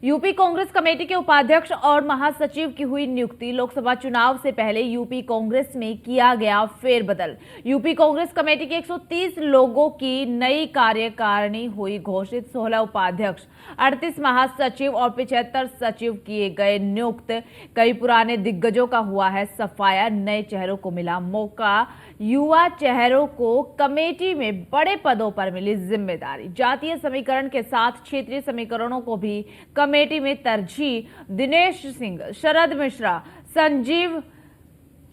UP Congress committee के उपाध्यक्ष और महासचिव की हुई नियुक्ति। लोकसभा चुनाव से पहले यूपी कांग्रेस में किया गया फेरबदल। यूपी कांग्रेस कमेटी के 130 लोगों की नई कार्यकारिणी हुई घोषित। 16 उपाध्यक्ष, 38 महासचिव और 75 सचिव किए गए नियुक्त। कई पुराने दिग्गजों का हुआ है सफाया, नए चेहरों को मिला मौका। युवा चेहरों को कमेटी में बड़े पदों पर मिली जिम्मेदारी। जातीय समीकरण के साथ क्षेत्रीय समीकरणों को भी कमेटी में तरजीह। दिनेश सिंह, शरद मिश्रा, संजीव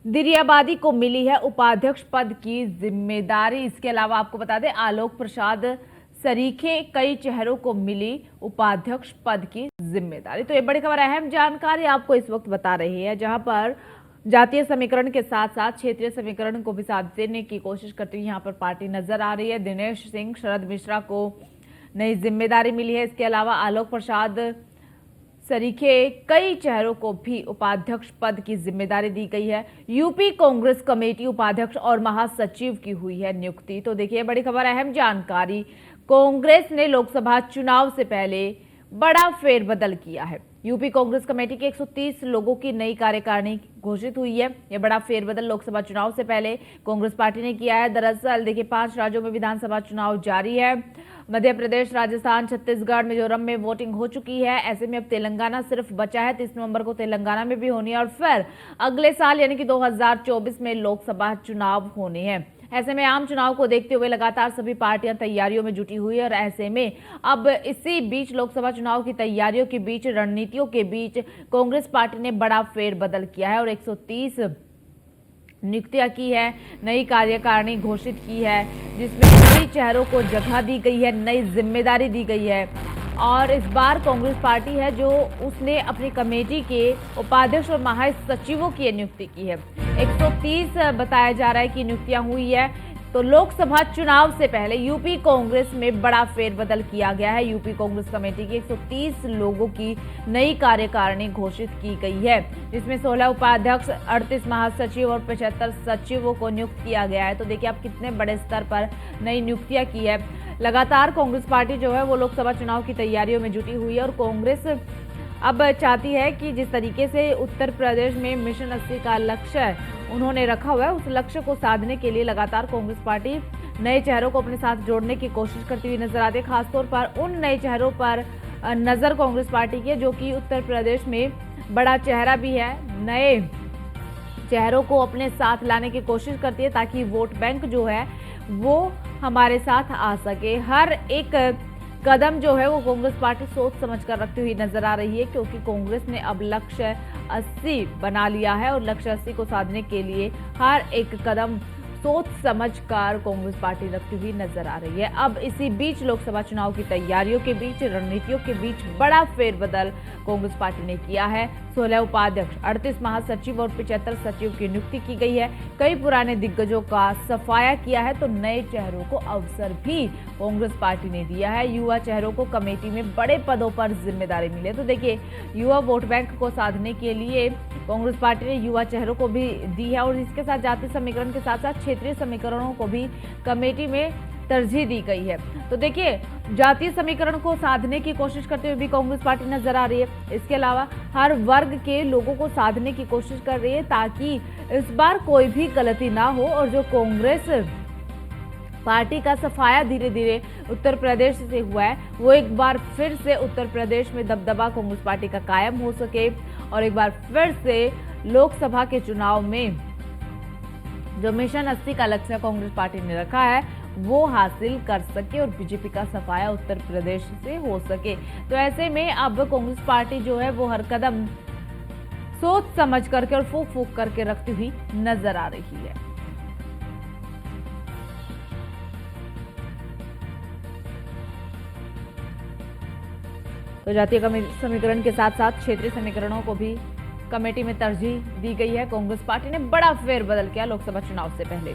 दिरियाबादी को मिली है उपाध्यक्ष पद की जिम्मेदारी। इसके अलावा आपको बता दें, आलोक प्रसाद सरीखे कई चेहरों को मिली उपाध्यक्ष पद की जिम्मेदारी। तो ये बड़ी खबर, अहम जानकारी आपको इस वक्त बता रही है, जहां पर जातीय समीकरण के साथ साथ क्षेत्रीय समीकरण को भी साथ देने की कोशिश करती हुई यहाँ पर पार्टी नजर आ रही है। दिनेश सिंह, शरद मिश्रा को नई जिम्मेदारी मिली है। इसके अलावा आलोक प्रसाद सरीखे कई चेहरों को भी उपाध्यक्ष पद की जिम्मेदारी दी गई है। यूपी कांग्रेस कमेटी उपाध्यक्ष और महासचिव की हुई है नियुक्ति। तो देखिए बड़ी खबर, अहम जानकारी। कांग्रेस ने लोकसभा चुनाव से पहले बड़ा फेरबदल किया है। यूपी कांग्रेस कमेटी के 130 लोगों की नई कार्यकारिणी घोषित हुई है। यह बड़ा फेरबदल लोकसभा चुनाव से पहले कांग्रेस पार्टी ने किया है। दरअसल देखिए, 5 राज्यों में विधानसभा चुनाव जारी है। मध्य प्रदेश, राजस्थान, छत्तीसगढ़, मिजोरम में वोटिंग हो चुकी है। ऐसे में अब तेलंगाना सिर्फ बचा है। 30 नवंबर को तेलंगाना में भी होनी है और फिर अगले साल यानी कि 2024 में लोकसभा चुनाव होने हैं। ऐसे में आम चुनाव को देखते हुए लगातार सभी पार्टियां तैयारियों में जुटी हुई है और ऐसे में अब इसी बीच लोकसभा चुनाव की तैयारियों के बीच, रणनीतियों के बीच कांग्रेस पार्टी ने बड़ा फेरबदल किया है और 130 नियुक्तियां की है, नई कार्यकारिणी घोषित की है, जिसमें कई चेहरों को जगह दी गई है, नई जिम्मेदारी दी गई है। और इस बार कांग्रेस पार्टी है जो उसने अपनी कमेटी के उपाध्यक्ष और महासचिवों की नियुक्ति की है। 130 बताया जा रहा है कि नियुक्तियां हुई है। तो लोकसभा चुनाव से पहले यूपी कांग्रेस में बड़ा फेरबदल किया गया है। यूपी कांग्रेस कमेटी की 130 लोगों की नई कार्यकारिणी घोषित की गई है, जिसमें 16 उपाध्यक्ष, 38 महासचिव और 75 सचिवों को नियुक्त किया गया है। तो देखिए आप कितने बड़े स्तर पर नई नियुक्तियां की है। लगातार कांग्रेस पार्टी जो है वो लोकसभा चुनाव की तैयारियों में जुटी हुई है और कांग्रेस अब चाहती है कि जिस तरीके से उत्तर प्रदेश में मिशन 80 का लक्ष्य उन्होंने रखा हुआ है, उस लक्ष्य को साधने के लिए लगातार कांग्रेस पार्टी नए चेहरों को अपने साथ जोड़ने की कोशिश करती हुई नजर आती है। खासतौर पर उन नए चेहरों पर नजर कांग्रेस पार्टी की है जो कि उत्तर प्रदेश में बड़ा चेहरा भी है। नए चेहरों को अपने साथ लाने की कोशिश करती है ताकि वोट बैंक जो है वो हमारे साथ आ सके। हर एक कदम जो है वो कांग्रेस पार्टी सोच समझ कर रखती हुई नजर आ रही है, क्योंकि कांग्रेस ने अब लक्ष्य 80 बना लिया है और लक्ष्य 80 को साधने के लिए हर एक कदम सोच समझकर कांग्रेस पार्टी रखती हुई नजर आ रही है। अब इसी बीच लोकसभा चुनाव की तैयारियों के बीच, रणनीतियों के बीच बड़ा फेरबदल कांग्रेस पार्टी ने किया है। 16 उपाध्यक्ष, 38 महासचिव और 75 सचिव की नियुक्ति की गई है। कई पुराने दिग्गजों का सफाया किया है तो नए चेहरों को अवसर भी कांग्रेस पार्टी ने दिया है। युवा चेहरों को कमेटी में बड़े पदों पर जिम्मेदारी मिली है। तो देखिए, युवा वोट बैंक को साधने के लिए कांग्रेस पार्टी ने युवा चेहरों को भी दी है और इसके साथ जातीय समीकरण के साथ साथ क्षेत्रीय समीकरणों को भी कमेटी में तरजीह दी गई है। तो देखिए, जातीय समीकरण को साधने की कोशिश करते हुए भी कांग्रेस पार्टी नजर आ रही है। इसके अलावा हर वर्ग के लोगों को साधने की कोशिश कर रही है ताकि इस बार कोई भी गलती ना हो और जो कांग्रेस पार्टी का सफाया धीरे धीरे उत्तर प्रदेश से हुआ है वो एक बार फिर से उत्तर प्रदेश में दबदबा कांग्रेस पार्टी का कायम हो सके और एक बार फिर से लोकसभा के चुनाव में जो मिशन 80 का लक्ष्य कांग्रेस पार्टी ने रखा है वो हासिल कर सके और बीजेपी का सफाया उत्तर प्रदेश से हो सके। तो ऐसे में अब कांग्रेस पार्टी जो है वो हर कदम सोच समझ करके और फूक फूक करके रखती हुई नजर आ रही है। तो जातीय समीकरण के साथ साथ क्षेत्रीय समीकरणों को भी कमेटी में तरजीह दी गई है। कांग्रेस पार्टी ने बड़ा फेरबदल किया लोकसभा चुनाव से पहले।